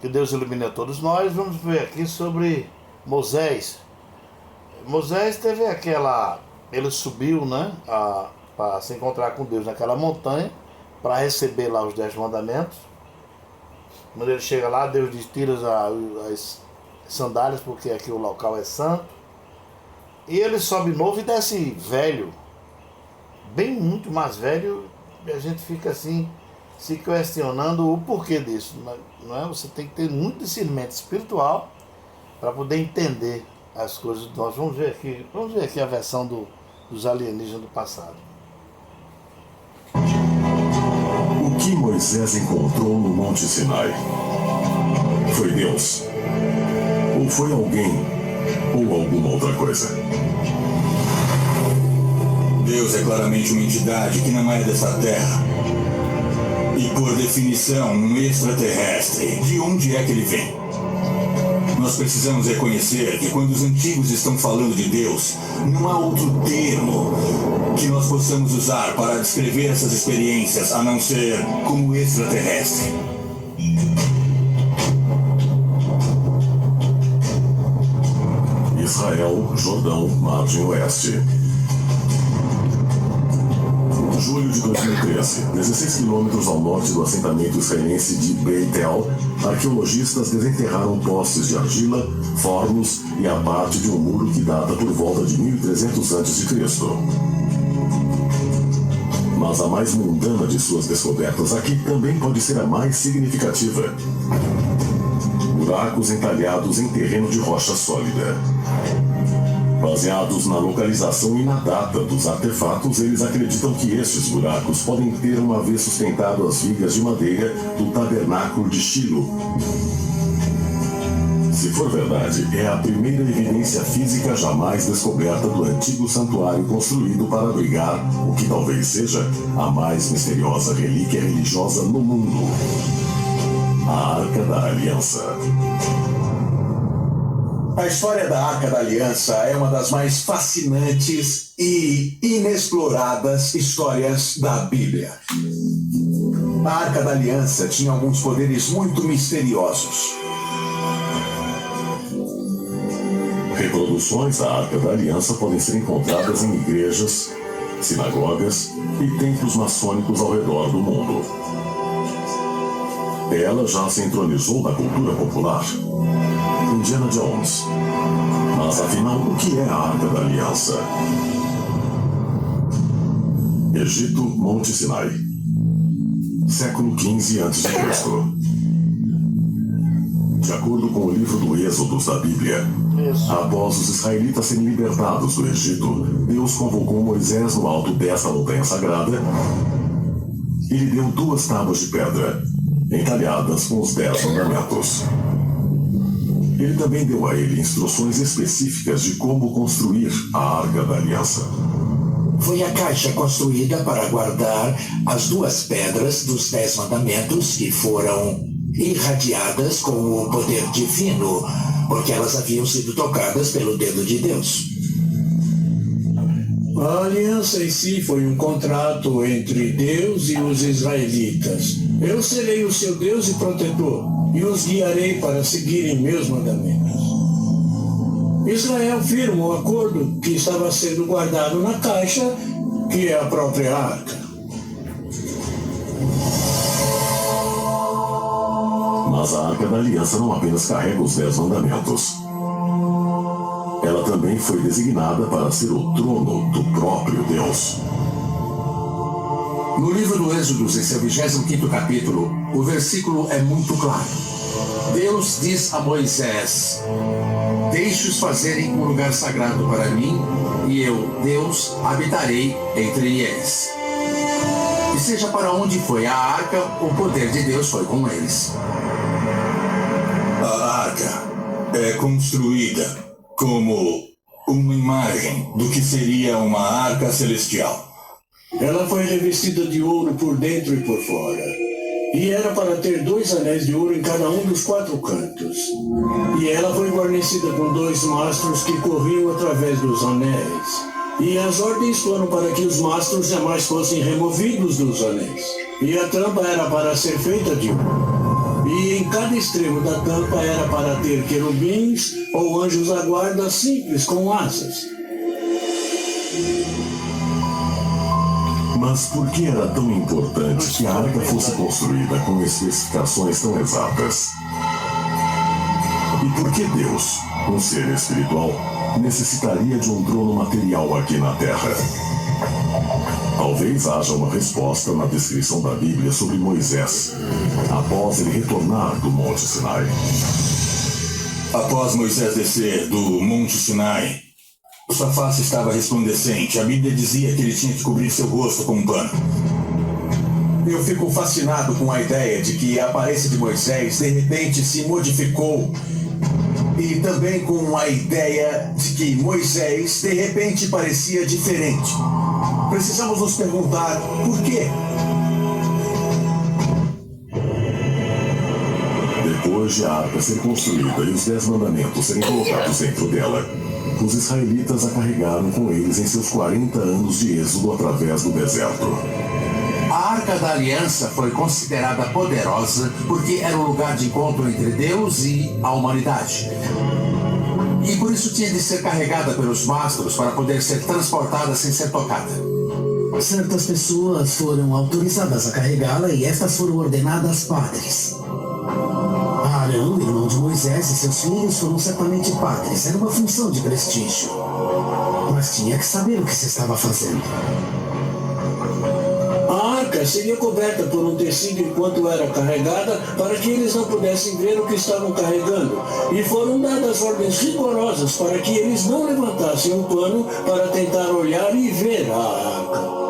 Que Deus ilumine a todos nós. Vamos ver aqui sobre Moisés. Moisés teve aquela... Ele subiu, né? Para se encontrar com Deus naquela montanha, para receber lá os 10 mandamentos. Quando ele chega lá, Deus diz: tira as sandálias, porque aqui o local é santo. E ele sobe novo e desce velho, bem muito mais velho. E a gente fica assim, se questionando o porquê disso. Não é? Você tem que ter muito discernimento espiritual para poder entender as coisas. Nós vamos ver aqui a versão dos alienígenas do passado. O que Moisés encontrou no Monte Sinai? Foi Deus? Ou foi alguém? Ou alguma outra coisa? Deus é claramente uma entidade que não é dessa terra. E por definição, um extraterrestre. De onde é que ele vem? Nós precisamos reconhecer que quando os antigos estão falando de Deus, não há outro termo que nós possamos usar para descrever essas experiências a não ser como extraterrestre. Israel, Jordão, margem oeste. Julho de 2013, 16 quilômetros ao norte do assentamento israelense de Beit-El, arqueologistas desenterraram postes de argila, fornos e a parte de um muro que data por volta de 1300 a.C. Mas a mais mundana de suas descobertas aqui também pode ser a mais significativa. Buracos entalhados em terreno de rocha sólida. Baseados na localização e na data dos artefatos, eles acreditam que estes buracos podem ter uma vez sustentado as vigas de madeira do tabernáculo de Shilo. Se for verdade, é a primeira evidência física jamais descoberta do antigo santuário construído para abrigar o que talvez seja a mais misteriosa relíquia religiosa no mundo: a Arca da Aliança. A história da Arca da Aliança é uma das mais fascinantes e inexploradas histórias da Bíblia. A Arca da Aliança tinha alguns poderes muito misteriosos. Reproduções da Arca da Aliança podem ser encontradas em igrejas, sinagogas e templos maçônicos ao redor do mundo. Ela já se entronizou na cultura popular. Indiana Jones. Mas afinal, o que é a Arca da Aliança? Egito, Monte Sinai. Século XV a.C. De acordo com o livro do Êxodos da Bíblia, após os israelitas serem libertados do Egito, Deus convocou Moisés no alto desta montanha sagrada e lhe deu 2 tábuas de pedra, entalhadas com os 10 mandamentos. Ele também deu a ele instruções específicas de como construir a Arca da Aliança. Foi a caixa construída para guardar as 2 pedras dos 10 mandamentos que foram irradiadas com o poder divino, porque elas haviam sido tocadas pelo dedo de Deus. A aliança em si foi um contrato entre Deus e os israelitas. Eu serei o seu Deus e protetor, e os guiarei para seguirem meus mandamentos. Israel firma o acordo que estava sendo guardado na caixa, que é a própria arca. Mas a Arca da Aliança não apenas carrega os 10 mandamentos. Ela também foi designada para ser o trono do próprio Deus. No livro do Êxodos, em seu 25º capítulo, o versículo é muito claro. Deus diz a Moisés: deixe-os fazerem um lugar sagrado para mim, e eu, Deus, habitarei entre eles. E seja para onde foi a arca, o poder de Deus foi com eles. A arca é construída como uma imagem do que seria uma arca celestial. Ela foi revestida de ouro por dentro e por fora. E era para ter 2 anéis de ouro em cada um dos 4 cantos. E ela foi guarnecida com 2 mastros que corriam através dos anéis. E as ordens foram para que os mastros jamais fossem removidos dos anéis. E a tampa era para ser feita de ouro. E em cada extremo da tampa era para ter querubins ou anjos da guarda simples com asas. Mas por que era tão importante que a arca fosse construída com especificações tão exatas? E por que Deus, um ser espiritual, necessitaria de um trono material aqui na Terra? Talvez haja uma resposta na descrição da Bíblia sobre Moisés, após ele retornar do Monte Sinai. Após Moisés descer do Monte Sinai, sua face estava resplandecente. A Bíblia dizia que ele tinha que cobrir seu rosto com um pano. Eu fico fascinado com a ideia de que a aparência de Moisés de repente se modificou. E também com a ideia de que Moisés de repente parecia diferente. Precisamos nos perguntar por quê? Depois de a arca ser construída e os 10 mandamentos serem colocados dentro dela, os israelitas a carregaram com eles em seus 40 anos de êxodo através do deserto. A Arca da Aliança foi considerada poderosa porque era um lugar de encontro entre Deus e a humanidade. E por isso tinha de ser carregada pelos mastros para poder ser transportada sem ser tocada. Certas pessoas foram autorizadas a carregá-la e estas foram ordenadas padres. Arão, irmão de Moisés, e seus filhos foram certamente padres. Era uma função de prestígio. Mas tinha que saber o que se estava fazendo. A arca seria coberta por um tecido enquanto era carregada para que eles não pudessem ver o que estavam carregando. E foram dadas ordens rigorosas para que eles não levantassem um pano para tentar olhar e ver a arca.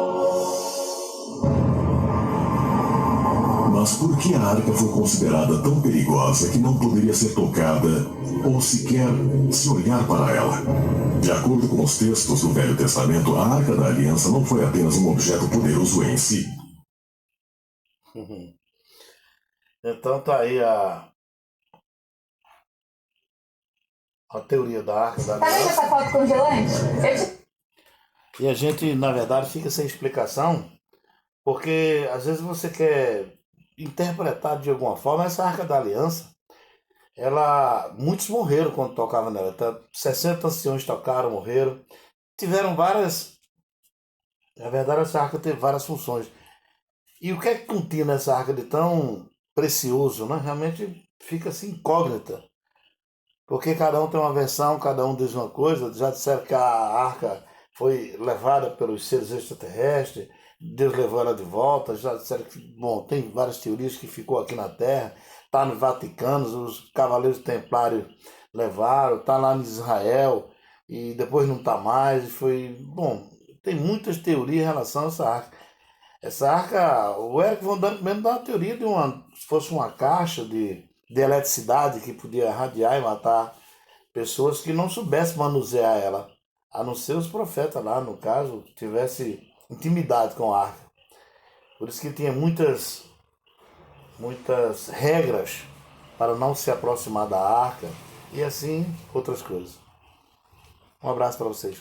Mas por que a arca foi considerada tão perigosa que não poderia ser tocada ou sequer se olhar para ela? De acordo com os textos do Velho Testamento, a Arca da Aliança não foi apenas um objeto poderoso em si. Então tá aí a teoria da Arca da Tá vendo Aliança. essa foto congelante? E a gente, na verdade, fica sem explicação, porque às vezes você quer interpretar de alguma forma essa Arca da Aliança. Muitos morreram quando tocavam nela. Então, 60 anciões tocaram, morreram. Tiveram várias. Na verdade, essa arca teve várias funções. E o que é que continha nessa arca de tão precioso, né? Realmente fica assim incógnita. Porque cada um tem uma versão, cada um diz uma coisa. Já disseram que a arca foi levada pelos seres extraterrestres, Deus levou ela de volta. Já disseram que, bom, tem várias teorias que ficou aqui na Terra. Está no Vaticano, os Cavaleiros Templários levaram, está lá em Israel e depois não está mais. Bom, tem muitas teorias em relação a essa arca. Essa arca, o Eric Von Däniken mesmo dá uma teoria de se fosse uma caixa de eletricidade que podia irradiar e matar pessoas que não soubessem manusear ela, a não ser os profetas lá, no caso, tivesse intimidade com a arca. Por isso que tinha muitas regras para não se aproximar da arca e assim outras coisas. Um abraço para vocês.